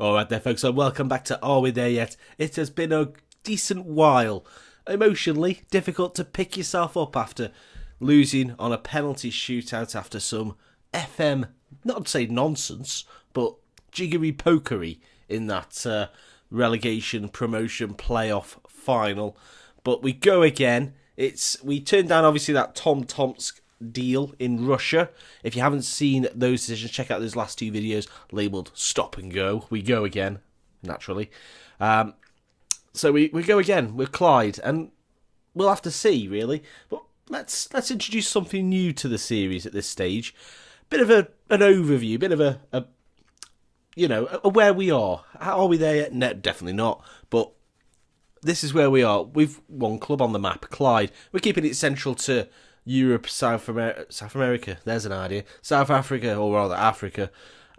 All right there, folks, so welcome back to Are We There Yet? It has been a decent while. Emotionally difficult to pick yourself up after losing on a penalty shootout after some FM, not to say nonsense, but jiggery pokery in that relegation promotion playoff final. But we go again. We turned down obviously that Tom Tomsk deal in Russia. If you haven't seen those decisions, check out those last two videos labelled Stop and Go. We go again, naturally. So we go again with Clyde, and we'll have to see, really. But let's introduce something new to the series at this stage. Bit of an overview, bit of a where we are. How are we there yet? No, definitely not. But this is where we are. We've one club on the map, Clyde. We're keeping it central to Europe, South America, there's an idea. South Africa, or rather Africa,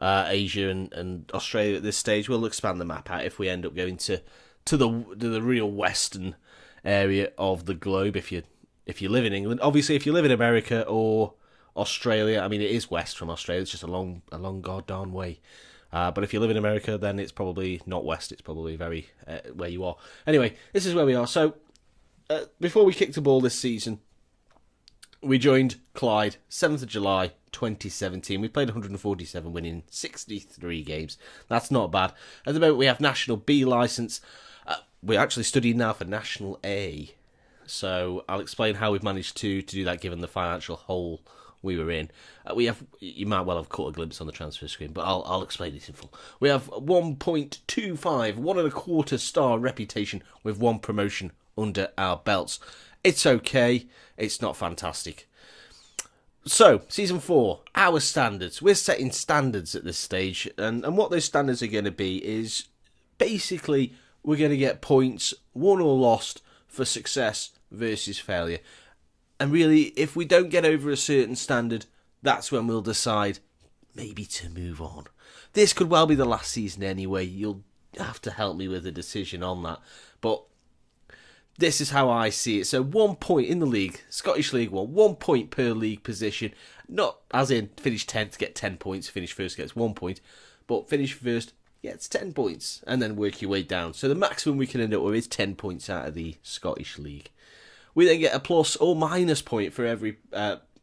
Asia and Australia at this stage. We'll expand the map out if we end up going to the real western area of the globe. If you live in England, obviously if you live in America or Australia, I mean it is west from Australia. It's just a long goddamn way. But if you live in America, then it's probably not west. It's probably very where you are. Anyway, this is where we are. So before we kicked the ball this season, we joined Clyde 7th of July 2017. We played 147, winning 63 games. That's not bad. At the moment, we have National B licence. We're actually studying now for National A. So I'll explain how we've managed to do that given the financial hole we were in. You might well have caught a glimpse on the transfer screen, but I'll explain it in full. We have 1.25, 1.25 star reputation with one promotion under our belts. It's okay. It's not fantastic. So, Season 4, our standards. We're setting standards at this stage. And what those standards are going to be is basically we're going to get points, won or lost, for success versus failure. And really, if we don't get over a certain standard, that's when we'll decide maybe to move on. This could well be the last season anyway. You'll have to help me with a decision on that. But this is how I see it. So 1 point in the league, Scottish League 1 point per league position. Not as in finish 10th, get 10 points, finish first gets 1 point. But finish first gets 10 points and then work your way down. So the maximum we can end up with is 10 points out of the Scottish League. We then get a plus or minus point for every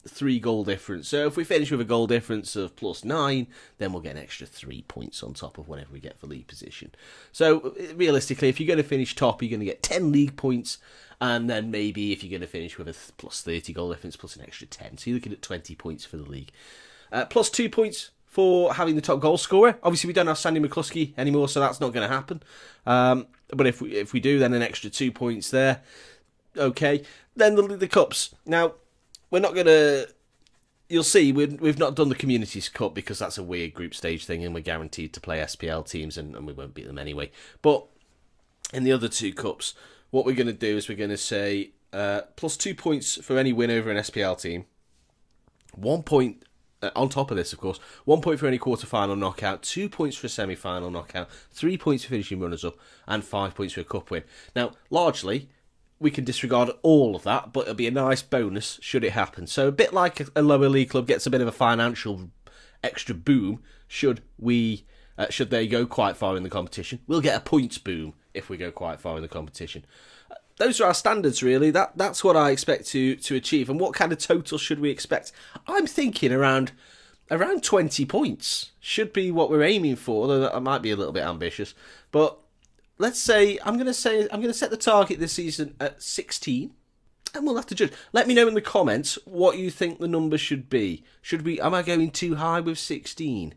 3 goal difference. So if we finish with a goal difference of +9, then we'll get an extra 3 points on top of whatever we get for league position. So realistically, if you're going to finish top, you're going to get 10 league points, and then maybe if you're going to finish with a +30 goal difference, plus an extra 10. So you're looking at 20 points for the league. +2 points for having the top goal scorer. Obviously, we don't have Sandy McCluskey anymore, so that's not going to happen. But if we do, then an extra 2 points there. Okay. Then the cups. Now, we're not going to... You'll see, we've not done the Communities Cup because that's a weird group stage thing and we're guaranteed to play SPL teams and we won't beat them anyway. But in the other 2 cups, what we're going to do is we're going to say +2 points for any win over an SPL team. 1 point, on top of this, of course, 1 point for any quarter-final knockout, 2 points for a semi-final knockout, 3 points for finishing runners-up, and 5 points for a cup win. Now, largely, we can disregard all of that, but it'll be a nice bonus should it happen. So a bit like a lower league club gets a bit of a financial extra boom should they go quite far in the competition. We'll get a points boom if we go quite far in the competition. Those are our standards, really. That's what I expect to achieve. And what kind of total should we expect? I'm thinking around 20 points should be what we're aiming for, although that might be a little bit ambitious. But let's say I'm going to set the target this season at 16, and we'll have to judge. Let me know in the comments what you think the number should be. Am I going too high with 16?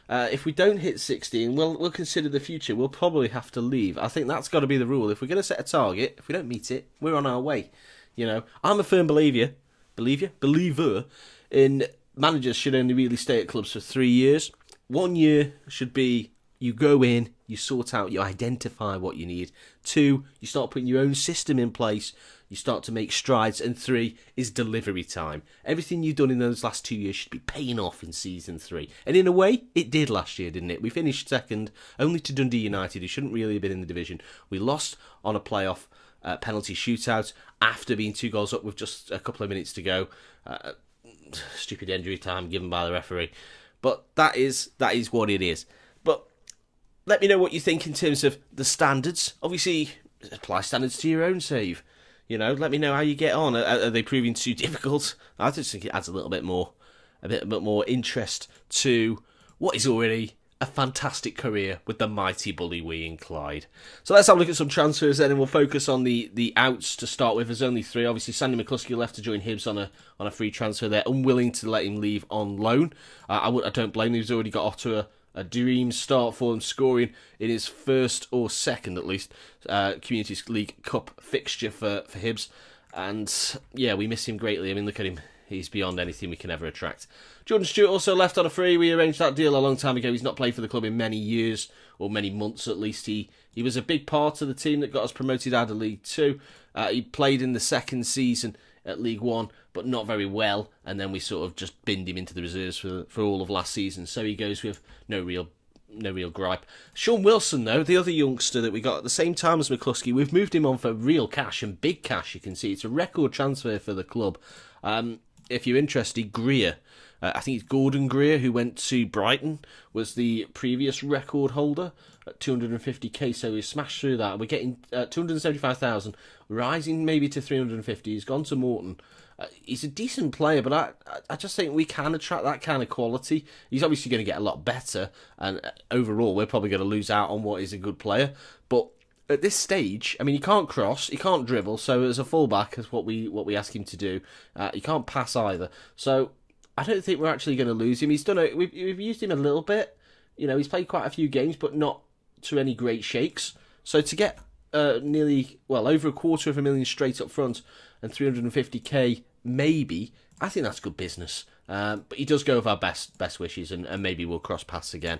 If we don't hit 16, we'll consider the future. We'll probably have to leave. I think that's got to be the rule. If we're going to set a target, if we don't meet it, we're on our way. You know, I'm a firm believer in managers should only really stay at clubs for 3 years. 1 year should be you go in, you sort out, you identify what you need. 2, you start putting your own system in place, you start to make strides. And 3 is delivery time. Everything you've done in those last 2 years should be paying off in Season 3. And in a way, it did last year, didn't it? We finished second, only to Dundee United, who shouldn't really have been in the division. We lost on a playoff penalty shootout after being 2 goals up with just a couple of minutes to go. Stupid injury time given by the referee. But that is what it is. But let me know what you think in terms of the standards. Obviously, apply standards to your own save. Let me know how you get on. Are they proving too difficult? I just think it adds a bit more interest to what is already a fantastic career with the mighty Bully Wee and Clyde. So let's have a look at some transfers then, and we'll focus on the outs to start with. There's only 3. Obviously, Sandy McCluskey left to join Hibs on a free transfer. They're unwilling to let him leave on loan. I don't blame him. He's already got off to a dream start for him, scoring in his first or second, at least, Community League Cup fixture for Hibs. And yeah, we miss him greatly. I mean, look at him. He's beyond anything we can ever attract. Jordan Stewart also left on a free. We arranged that deal a long time ago. He's not played for the club in many years, or many months at least. He was a big part of the team that got us promoted out of League 2. He played in the second season at League 1, but not very well. And then we sort of just binned him into the reserves for all of last season. So he goes with no real gripe. Sean Wilson, though, the other youngster that we got at the same time as McCluskey, we've moved him on for real cash and big cash. You can see it's a record transfer for the club. If you're interested, Greer, I think it's Gordon Greer, who went to Brighton, was the previous record holder at 250k, so we smashed through that. We're getting 275,000, rising maybe to 350. He's gone to Morton. He's a decent player, but I just think we can attract that kind of quality. He's obviously going to get a lot better, and overall we're probably going to lose out on what is a good player. But at this stage, I mean, he can't cross, he can't dribble, so as a fullback, is what we ask him to do. He can't pass either, so I don't think we're actually going to lose him. He's done we've used him a little bit. He's played quite a few games, but not to any great shakes. So to get over $250,000 straight up front and 350k maybe, I think that's good business. But he does go with our best wishes, and maybe we'll cross paths again,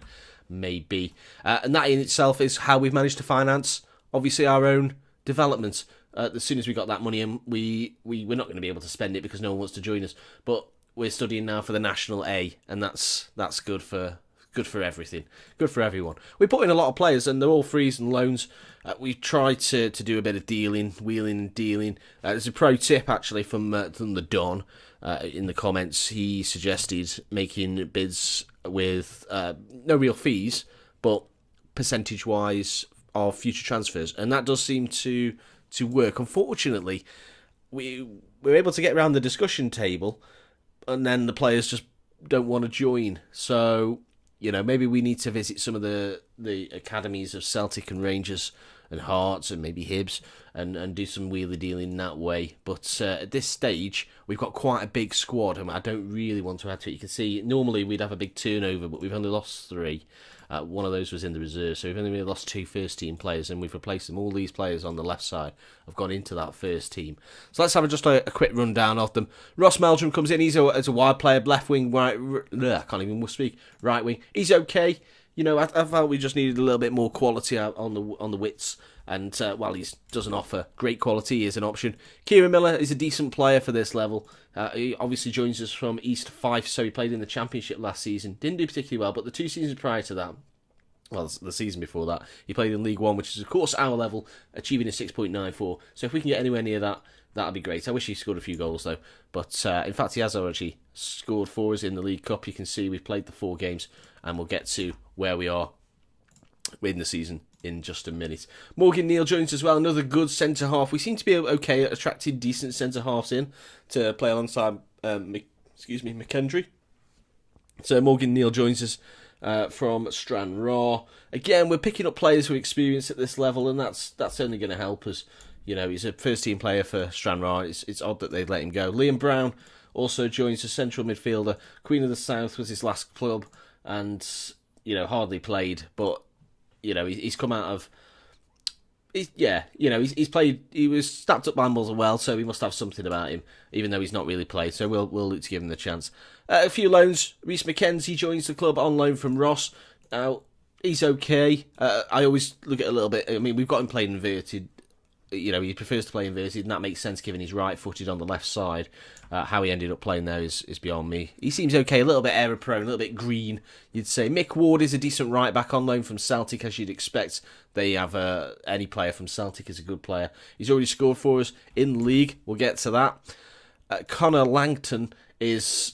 maybe. And that in itself is how we've managed to finance, obviously, our own development. As soon as we got that money in, we're not going to be able to spend it because no one wants to join us. But we're studying now for the National A, and that's good for everything, good for everyone. We put in a lot of players, and they're all frees and loans. We tried to do a bit of wheeling and dealing. There's a pro tip actually from the Don in the comments. He suggested making bids with no real fees, but percentage-wise of future transfers, and that does seem to work. Unfortunately, we were able to get around the discussion table, and then the players just don't want to join. So, maybe we need to visit some of the academies of Celtic and Rangers and Hearts and maybe Hibs and do some wheeler dealing that way. But at this stage, we've got quite a big squad, and I don't really want to add to it. You can see, normally we'd have a big turnover, but we've only lost 3. One of those was in the reserve, so we've only really lost 2 first-team players, and we've replaced them. All these players on the left side have gone into that first team. So let's have just a quick rundown of them. Ross Meldrum comes in. He's a wide player, left wing, right wing. He's okay. I felt we just needed a little bit more quality on the wits, and while he doesn't offer great quality, he is an option. Kieran Miller is a decent player for this level. He obviously joins us from East Fife, so he played in the Championship last season. Didn't do particularly well, but the 2 seasons prior to that, well, the season before that, he played in League 1, which is, of course, our level, achieving a 6.94. So if we can get anywhere near that, that'd be great. I wish he scored a few goals, though. But, in fact, he has already scored for us in the League Cup. You can see we've played the 4 games, and we'll get to where we are in the season in just a minute. Morgan Neal joins as well, another good centre-half. We seem to be okay at attracting decent centre-halves in to play alongside McKendry. So Morgan Neal joins us from Stranraer. Again, we're picking up players with experience at this level, and that's only going to help us. He's a first-team player for Stranraer. It's odd that they'd let him go. Liam Brown also joins as central midfielder. Queen of the South was his last club, and hardly played, but he's come out of. He's played. He was snapped up by Mulls well, so we must have something about him, even though he's not really played. So we'll look to give him the chance. A few loans. Reece McKenzie joins the club on loan from Ross. Now he's okay. I always look at it a little bit. I mean, we've got him playing inverted. He prefers to play inverted, and that makes sense given he's right-footed on the left side. How he ended up playing there is beyond me. He seems okay, a little bit error-prone, a little bit green, you'd say. Mick Ward is a decent right-back on loan from Celtic, as you'd expect. They have any player from Celtic is a good player. He's already scored for us in the league. We'll get to that. Connor Langton is,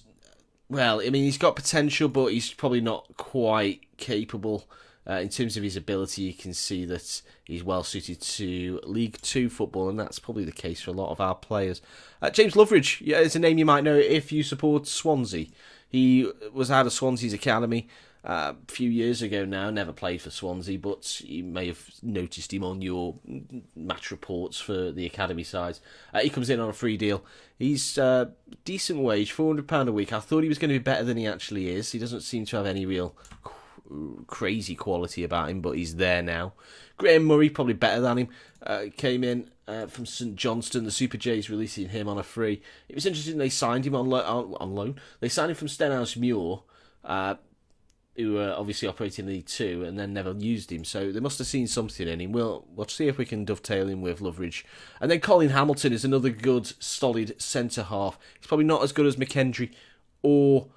he's got potential, but he's probably not quite capable. In terms of his ability, you can see that he's well suited to League Two football, and that's probably the case for a lot of our players. James Loveridge, yeah, is a name you might know if you support Swansea. He was out of Swansea's academy a few years ago now, never played for Swansea, but you may have noticed him on your match reports for the academy sides. He comes in on a free deal. He's decent wage, £400 a week. I thought he was going to be better than he actually is. He doesn't seem to have any real crazy quality about him, but he's there now. Graham Murray, probably better than him, came in from St Johnstone. The Super Jays releasing him on a free. It was interesting they signed him on loan. They signed him from Stenhouse Muir, who were obviously operating in League Two, and then never used him. So they must have seen something in him. We'll see if we can dovetail him with Loveridge. And then Colin Hamilton is another good, solid centre half. He's probably not as good as McKendry or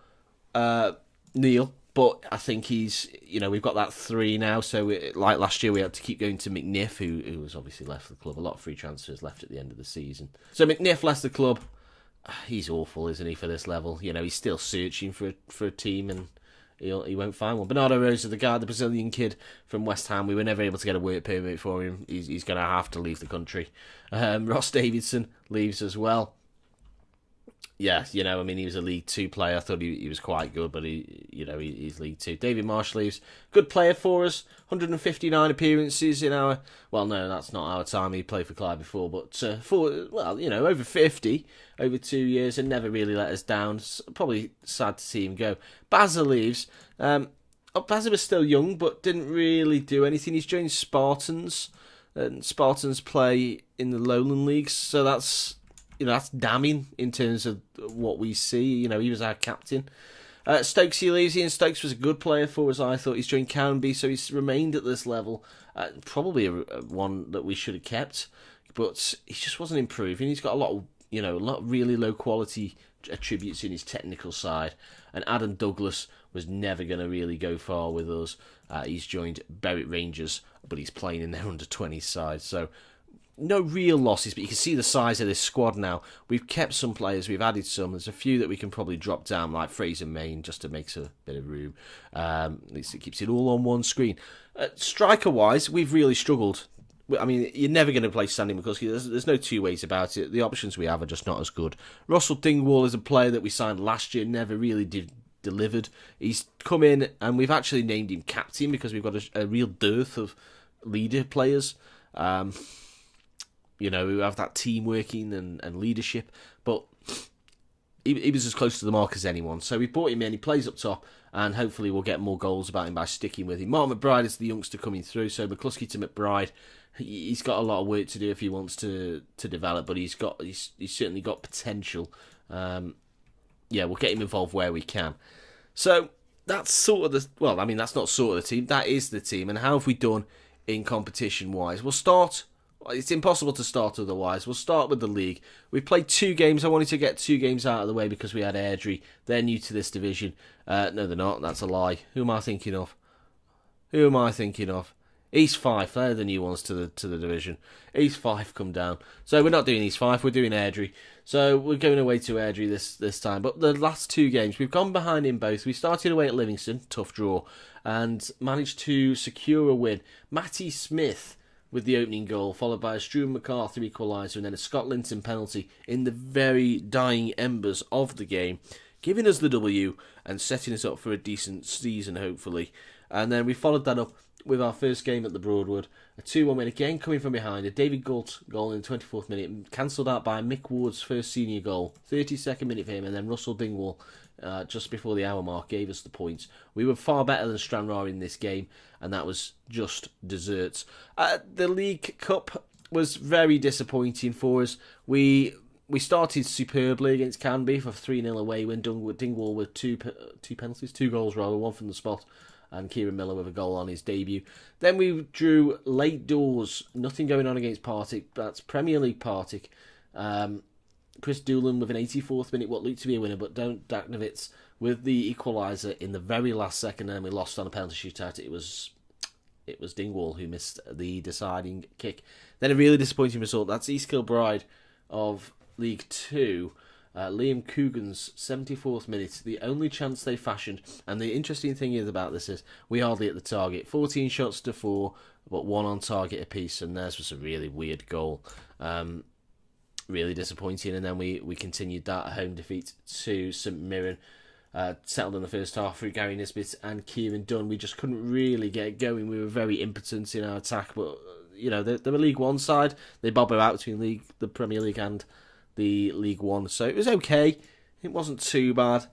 Neil, but I think he's, we've got that three now. So like last year, we had to keep going to McNiff, who was obviously left the club. A lot of free transfers left at the end of the season. So McNiff left the club. He's awful, isn't he, for this level? He's still searching for a team, and he won't find one. Bernardo Rosa, the Brazilian kid from West Ham, we were never able to get a work permit for him. He's going to have to leave the country. Ross Davidson leaves as well. Yeah, he was a League Two player. I thought he was quite good, but he's League Two. David Marsh leaves. Good player for us. 159 appearances in our... Well, no, that's not our time. He played for Clyde before, but over 50 over 2 years and never really let us down. Probably sad to see him go. Bazza leaves. Bazza was still young, but didn't really do anything. He's joined Spartans, and Spartans play in the Lowland Leagues, so that's damning in terms of what we see. He was our captain. Stokesy leaves. Ian Stokes was a good player for us, I thought. He's joined Canby, so he's remained at this level. Probably one that we should have kept, but he just wasn't improving. He's got a lot of really low quality attributes in his technical side. And Adam Douglas was never going to really go far with us. He's joined Berwick Rangers, but he's playing in their under-20s side, so no real losses, but you can see the size of this squad now. We've kept some players, we've added some. There's a few that we can probably drop down, like Fraser Main, just to make a bit of room. At least it keeps it all on one screen. Striker-wise, we've really struggled. I mean, you're never going to play Sandy McCuskey. There's no two ways about it. The options we have are just not as good. Russell Dingwall is a player that we signed last year, never really delivered. He's come in, and we've actually named him captain because we've got a real dearth of leader players. Who have that team working and leadership. But he was as close to the mark as anyone. So we brought him in, he plays up top, and hopefully we'll get more goals about him by sticking with him. Mark McBride is the youngster coming through, so McCluskey to McBride, he's got a lot of work to do if he wants to develop, but he's certainly got potential. We'll get him involved where we can. So that's sort of that's not sort of the team, that is the team. And how have we done in competition-wise? We'll start... It's impossible to start otherwise. We'll start with the league. We've played 2 games. I wanted to get 2 games out of the way because we had Airdrie. They're new to this division. No, they're not. That's a lie. Who am I thinking of? East Fife. They're the new ones to the division. East Fife come down. So we're not doing East Fife. We're doing Airdrie. So we're going away to Airdrie this time. But the last 2 games, we've gone behind in both. We started away at Livingston, tough draw, and managed to secure a win. Matty Smith with the opening goal, followed by a Struan MacArthur equaliser and then a Scott Linton penalty in the very dying embers of the game, giving us the W and setting us up for a decent season, hopefully. And then we followed that up with our first game at the Broadwood, a 2-1 win, again coming from behind, a David Galt goal in the 24th minute, cancelled out by Mick Ward's first senior goal, 32nd minute for him, and then Russell Dingwall just before the hour mark gave us the points. We were far better than Stranraer in this game, and that was just desserts. The League Cup was very disappointing for us. We started superbly against Canby for 3-0 away when Dingwall with two penalties, 2 goals rather, one from the spot, and Kieran Miller with a goal on his debut. Then we drew late doors, nothing going on against Partick. That's Premier League Partick. Chris Doolan with an 84th minute, what looked to be a winner, but don't Daknovitz with the equaliser in the very last second, and we lost on a penalty shootout. It was Dingwall who missed the deciding kick. Then a really disappointing result. That's East Kilbride of League 2. Liam Coogan's 74th minute, the only chance they fashioned. And the interesting thing is about this is we hardly hit the target. 14 shots to 4, but 1 on target apiece, and theirs was a really weird goal. Really disappointing. And then we continued that home defeat to St Mirren. Settled in the first half through Gary Nisbet and Kieran Dunn. We just couldn't really get going. We were very impotent in our attack, but they're a League One side. They bob about between the Premier League and the League One, so it was okay. It wasn't too bad,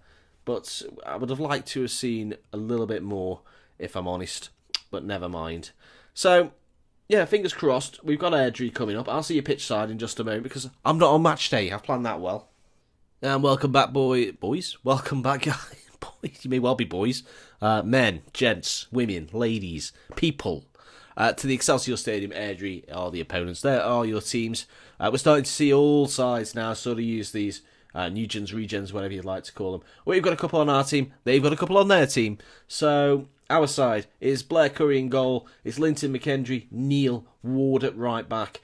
but I would have liked to have seen a little bit more, if I'm honest, but never mind. So, yeah, fingers crossed. We've got Airdrie coming up. I'll see you pitch side in just a moment, because I'm not on match day. I've planned that well. And welcome back, boys. Welcome back, guys. Boys, you may well be boys. Men, gents, women, ladies, people. To the Excelsior Stadium. Airdrie are the opponents. There are your teams. We're starting to see all sides now sort of use these Nugents, Regens, whatever you'd like to call them. We've got a couple on our team. They've got a couple on their team. So our side is Blair Curry in goal. It's Linton McKendry, Neil Ward at right back.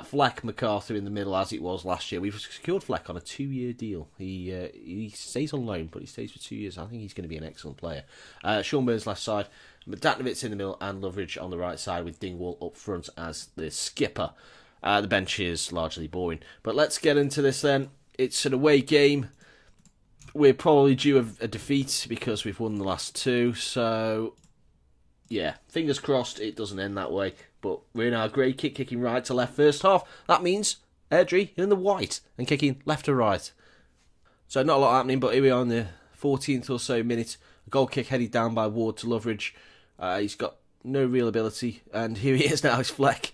Fleck MacArthur in the middle, as it was last year. We've secured Fleck on a 2-year deal. He stays on loan, but he stays for 2 years. I think he's going to be an excellent player. Sean Burns left side. Datnovitz in the middle and Loveridge on the right side with Dingwall up front as the skipper. The bench is largely boring. But let's get into this then. It's an away game. We're probably due a defeat because we've won the last 2. So, yeah, fingers crossed it doesn't end that way. But we're in our grey kit, kicking right to left first half. That means Airdrie in the white and kicking left to right. So not a lot happening, but here we are in the 14th or so minute. A goal kick headed down by Ward to Loveridge. He's got no real ability, and here he is now, his Fleck.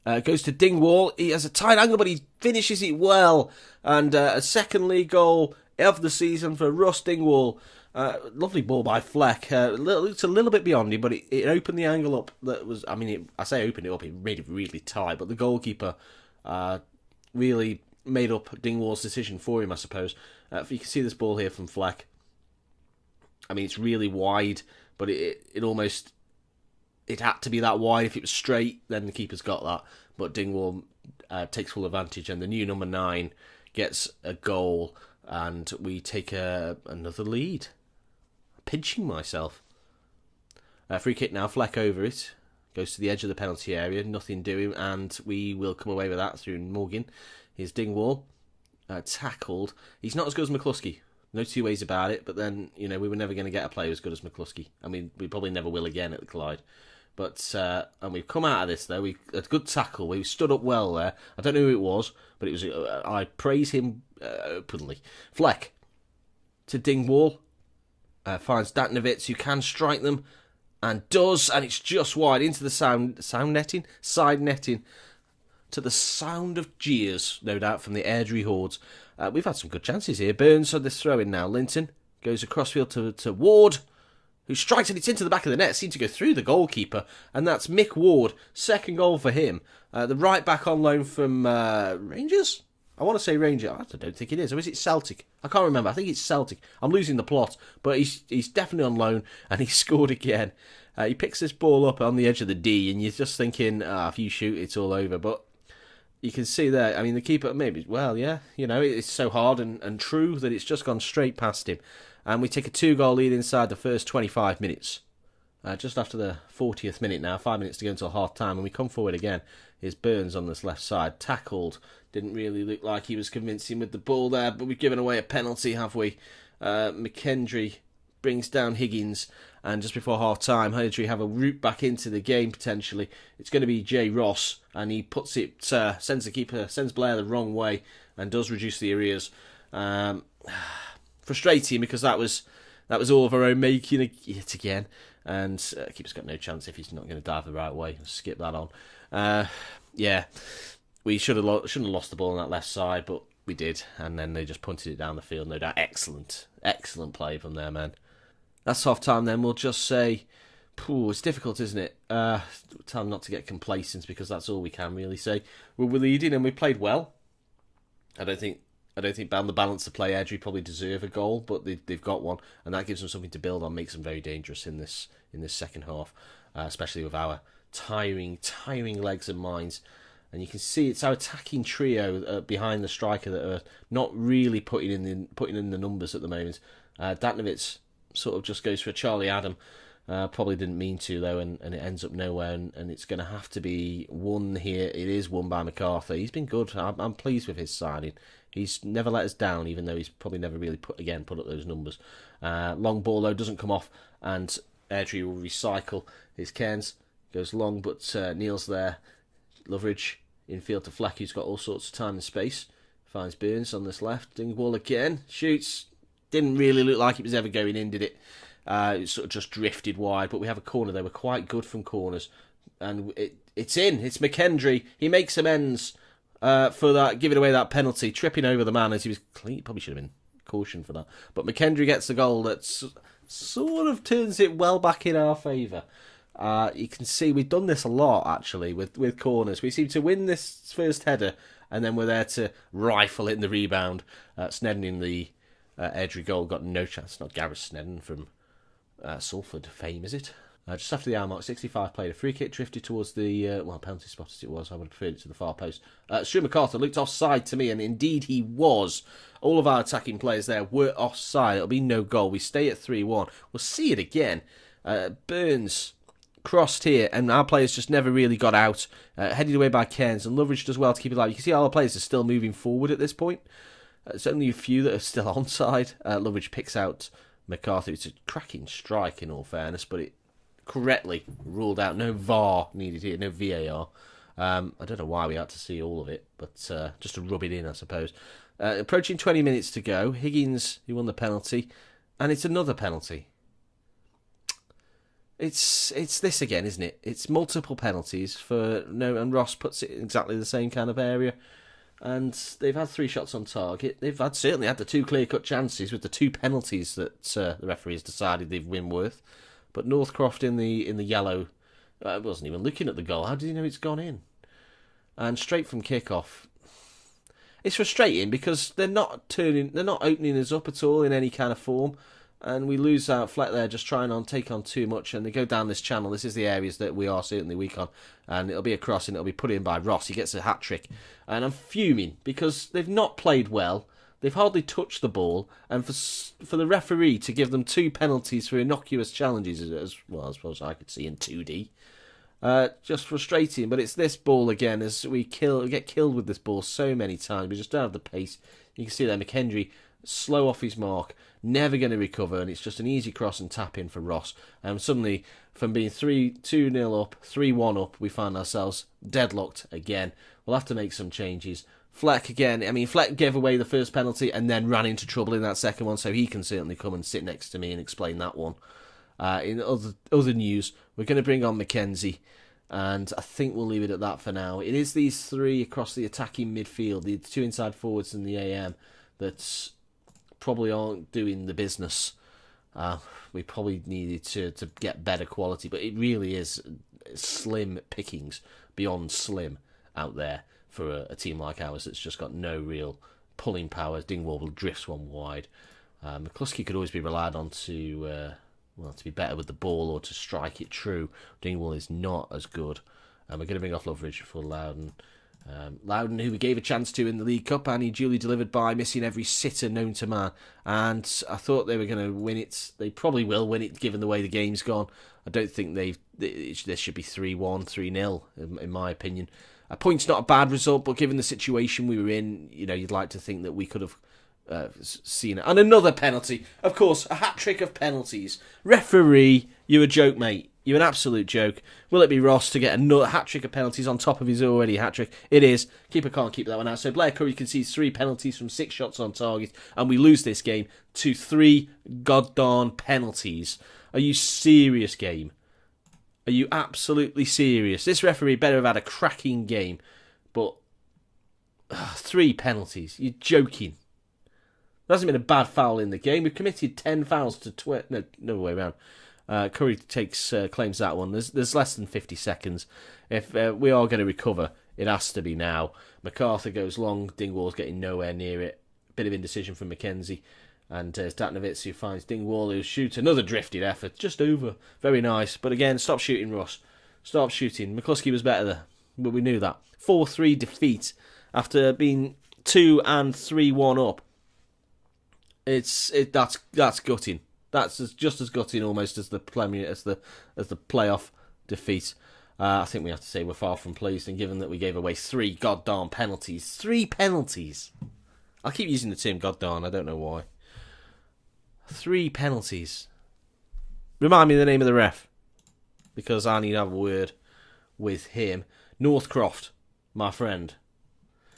Goes to Dingwall. He has a tight angle, but he finishes it well. And a second league goal of the season for Russ Dingwall. Lovely ball by Fleck. It's a little bit beyond him, but it opened the angle up. I say opened it up, it made it really tight, but the goalkeeper really made up Dingwall's decision for him, I suppose. If you can see this ball here from Fleck. I mean, it's really wide, but it had to be that wide. If it was straight, then the keeper's got that. But Dingwall takes full advantage, and the new number 9 gets a goal, and we take another lead. Pinching myself. Free kick now, Fleck over it. Goes to the edge of the penalty area, nothing doing, and we will come away with that through Morgan. Here's Dingwall. Tackled. He's not as good as McCluskey. No two ways about it, but then, we were never going to get a player as good as McCluskey. I mean, we probably never will again at the Clyde. But, and we've come out of this, though. A good tackle. We stood up well there. I don't know who it was, but it was. I praise him openly. Fleck to Dingwall. Finds Datnovitz, who can strike them, and does, and it's just wide into the side netting, to the sound of jeers, no doubt, from the Airdrie hordes. We've had some good chances here. Burns had this throw in now. Linton goes across field to Ward, who strikes and it's into the back of the net. Seemed to go through the goalkeeper, and that's Mick Ward. Second goal for him. The right back on loan from Rangers? I want to say Rangers. I don't think it is. Or is it Celtic? I can't remember. I think it's Celtic. I'm losing the plot. But he's definitely on loan, and he scored again. He picks this ball up on the edge of the D, and you're just thinking, if you shoot, it's all over. But you can see there, I mean, the keeper, maybe, well, yeah, it's so hard and true that it's just gone straight past him. And we take a 2-goal lead inside the first 25 minutes. Just after the 40th minute now, 5 minutes to go until half-time, and we come forward again. Here's Burns on this left side, tackled. Didn't really look like he was convincing with the ball there, but we've given away a penalty, have we? McKendry brings down Higgins, and just before half-time, Airdrie have a route back into the game, potentially. It's going to be Jay Ross, and he puts it, sends Blair the wrong way, and does reduce the arrears. Frustrating, because that was all of our own making yet again, and keeper's got no chance if he's not going to dive the right way. Skip that on. Yeah, we shouldn't have lost the ball on that left side, but we did, and then they just punted it down the field, no doubt. Excellent play from there, man. That's half-time then. We'll just say, it's difficult, isn't it? Time not to get complacent, because that's all we can really say. We're leading, and we played well. I don't think on the balance of play, Airdrie probably deserve a goal, but they've got one, and that gives them something to build on, makes them very dangerous in this second half, especially with our tiring legs and minds. And you can see it's our attacking trio behind the striker that are not really putting in the numbers at the moment. Datnovitz sort of just goes for a Charlie Adam. Probably didn't mean to, though, and it ends up nowhere, and it's going to have to be won here. It is won by MacArthur. He's been good. I'm pleased with his signing. He's never let us down, even though he's probably never really put up those numbers. Long ball, though, doesn't come off, and Airdrie will recycle his Cairns. Goes long, but Neil's there. Loveridge infield to Fleck, who's got all sorts of time and space. Finds Burns on this left. Dingwall again. Shoots. Didn't really look like it was ever going in, did it? It sort of just drifted wide, but we have a corner there. We're quite good from corners, and it's in. It's McKendry. He makes amends for that, giving away that penalty, tripping over the man as he was clean. Probably should have been cautioned for that, but McKendry gets the goal that sort of turns it well back in our favour. You can see we've done this a lot actually with corners. We seem to win this first header, and then we're there to rifle it in the rebound. Snedden in the Airdrie goal got no chance. Not Gareth Snedden from Salford fame, is it? Just after the hour mark, 65 played a free kick, drifted towards the penalty spot as it was. I would have preferred it to the far post. Stuart MacArthur looked offside to me, and indeed he was. All of our attacking players there were offside. It'll be no goal. We stay at 3-1. We'll see it again. Burns crossed here, and our players just never really got out. Headed away by Cairns, and Loveridge does well to keep it alive. You can see all our players are still moving forward at this point. There's only a few that are still onside. Loveridge picks out MacArthur. It's a cracking strike in all fairness, but it correctly ruled out. No VAR needed here, no VAR. I don't know why we had to see all of it, but just to rub it in, I suppose. Approaching 20 minutes to go. Higgins, who won the penalty, and it's another penalty. It's this again, isn't it? It's multiple penalties and Ross puts it in exactly the same kind of area. And they've had 3 shots on target. They've certainly had the 2 clear-cut chances with the 2 penalties that the referee has decided they've win worth. But Northcroft in the yellow, wasn't even looking at the goal. How did he know it's gone in? And straight from kick-off. It's frustrating because they're not opening us up at all in any kind of form. And we lose out Fleck there just trying to take on too much, and they go down this channel. This is the areas that we are certainly weak on, and it'll be a cross and it'll be put in by Ross. He gets a hat-trick, and I'm fuming because they've not played well. They've hardly touched the ball, and for the referee to give them 2 penalties for innocuous challenges, as well as far as I could see in 2D, just frustrating. But it's this ball again, as we get killed with this ball so many times. We just don't have the pace. You can see there, McKendry slow off his mark, never going to recover, and it's just an easy cross and tap in for Ross. And suddenly, from being 2-0 up, 3-1 up, we find ourselves deadlocked again. We'll have to make some changes. Fleck again. I mean, Fleck gave away the first penalty and then ran into trouble in that second one, so he can certainly come and sit next to me and explain that one. In other news, we're going to bring on Mackenzie, and I think we'll leave it at that for now. It is these 3 across the attacking midfield, the 2 inside forwards and the AM, that probably aren't doing the business. We probably needed to get better quality, but it really is slim pickings beyond slim out there for a team like ours that's just got no real pulling power. Dingwall drifts one wide. McCluskey could always be relied on to be better with the ball or to strike it true. Dingwall is not as good. We're going to bring off Loveridge for Loudon. Loudon, who we gave a chance to in the League Cup, and he duly delivered by missing every sitter known to man. And I thought they were going to win it. They probably will win it, given the way the game's gone. I don't think this should be 3-1, 3-0, in my opinion. A point's not a bad result, but given the situation we were in, you'd like to think that we could have seen it. And another penalty. Of course, a hat-trick of penalties. Referee, you're a joke, mate. You're an absolute joke. Will it be Ross to get another hat-trick of penalties on top of his already hat-trick? It is. Keeper can't keep that one out. So Blair Curry concedes 3 penalties from 6 shots on target, and we lose this game to 3 goddamn penalties. Are you serious, game? Are you absolutely serious? This referee better have had a cracking game, but 3 penalties. You're joking. There hasn't been a bad foul in the game. We've committed 10 fouls to no way around. Curry claims that one. There's less than 50 seconds. If we are going to recover, it has to be now. MacArthur goes long. Dingwall's getting nowhere near it. Bit of indecision from Mackenzie. And Datnovitz, who finds Dingwall, who shoots another drifted effort. Just over. Very nice. But again, stop shooting, Ross. Stop shooting. McCluskey was better there. but we knew that. 4-3 defeat after being 2 and 3-1 up. That's gutting. That's just as gutting almost as the playoff defeat. I think we have to say we're far from pleased, and given that we gave away 3 goddamn penalties. 3 penalties. I keep using the term goddamn, I don't know why. 3 penalties. Remind me the name of the ref, because I need to have a word with him. Northcroft, my friend.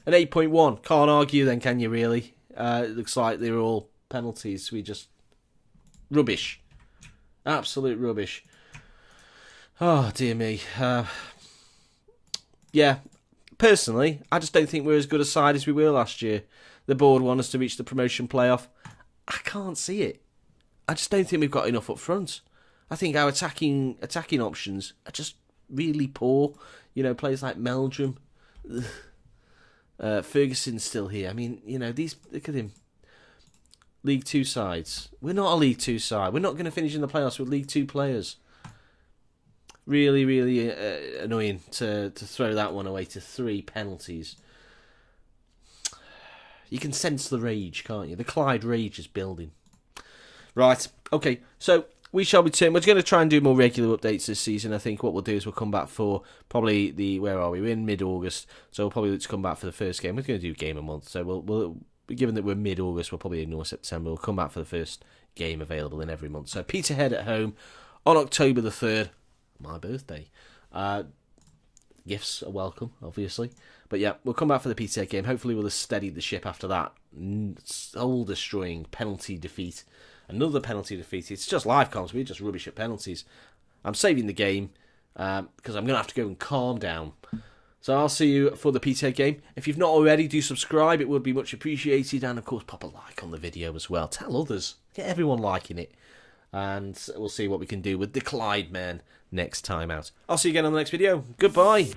An 8.1. Can't argue then, can you really? It looks like they were all penalties. We just... rubbish. Absolute rubbish. Oh, dear me. Yeah, personally, I just don't think we're as good a side as we were last year. The board want us to reach the promotion playoff. I can't see it. I just don't think we've got enough up front. I think our attacking options are just really poor. You know, players like Meldrum. Ferguson's still here. I mean, you know, look at him. League 2 sides. We're not a League 2 side. We're not going to finish in the playoffs with League 2 players. Really, really annoying to throw that one away to 3 penalties. You can sense the rage, can't you? The Clyde rage is building. Right, okay, so we shall return. We're going to try and do more regular updates this season. I think what we'll do is we'll come back for probably where are we? We're in mid-August, so we'll probably let's come back for the first game. We're going to do a game a month, so we'll given that we're mid-August, we'll probably ignore September. We'll come back for the first game available in every month. So Peterhead at home on October the 3rd, my birthday. Gifts are welcome, obviously. But yeah, we'll come back for the Peterhead game. Hopefully we'll have steadied the ship after that soul-destroying penalty defeat. Another penalty defeat. It's just live comms. We're just rubbish at penalties. I'm saving the game because I'm going to have to go and calm down. So I'll see you for the Peterhead game. If you've not already, do subscribe. It would be much appreciated. And, of course, pop a like on the video as well. Tell others. Get everyone liking it. And we'll see what we can do with the Clyde men next time out. I'll see you again on the next video. Goodbye.